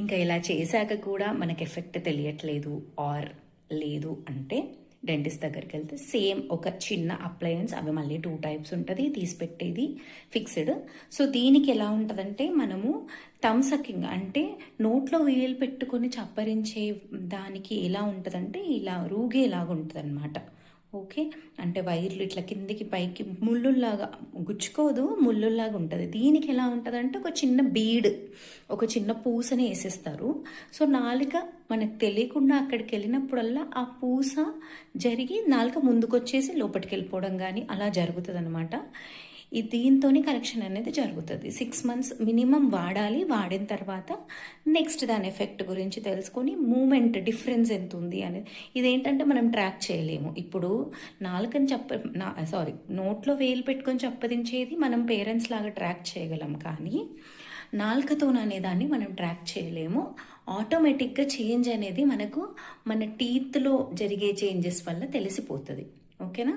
ఇంకా ఇలా చేశాక కూడా మనకి ఎఫెక్ట్ తెలియట్లేదు ఆర్ లేదు అంటే డెంటిస్ట్ దగ్గరికి వెళ్తే సేమ్ ఒక చిన్న అప్లయన్స్, అవి మళ్ళీ 2 టైప్స్ ఉంటుంది, తీసి పెట్టేది ఫిక్స్డ్. సో దీనికి ఎలా ఉంటుందంటే మనము టమ్ సకింగ్ అంటే నోట్లో వేలు పెట్టుకొని చప్పరించే దానికి ఎలా ఉంటుందంటే ఇలా రూగేలాగా ఉంటుంది అనమాట. ఓకే, అంటే వైర్లు ఇట్లా కిందికి పైకి ముళ్ళుల్లాగా గుచ్చుకోదు, ముళ్ళుల్లాగా ఉంటుంది. దీనికి ఎలా ఉంటుంది అంటే ఒక చిన్న బీడ్, ఒక చిన్న పూసని వేసేస్తారు. సో నాలుక మనకు తెలియకుండా అక్కడికి వెళ్ళినప్పుడల్లా ఆ పూస జరిగి నాలుక ముందుకొచ్చేసి లోపలికి వెళ్ళిపోవడం కానీ అలా జరుగుతుంది అనమాట. దీంతోనే కరెక్షన్ అనేది జరుగుతుంది. 6 months మినిమం వాడాలి. వాడిన తర్వాత నెక్స్ట్ దాని ఎఫెక్ట్ గురించి తెలుసుకొని మూమెంట్ డిఫరెన్స్ ఎంత ఉంది అనేది, ఇదేంటంటే మనం ట్రాక్ చేయలేము. ఇప్పుడు నాలుకని నోట్లో వేలు పెట్టుకొని చెప్పదించేది మనం పేరెంట్స్ లాగా ట్రాక్ చేయగలం, కానీ నాలుకతోననే దాన్ని మనం ట్రాక్ చేయలేము. ఆటోమేటిక్గా చేంజ్ అనేది మనకు మన టీత్లో జరిగే చేంజెస్ వల్ల తెలిసిపోతుంది. ఓకేనా?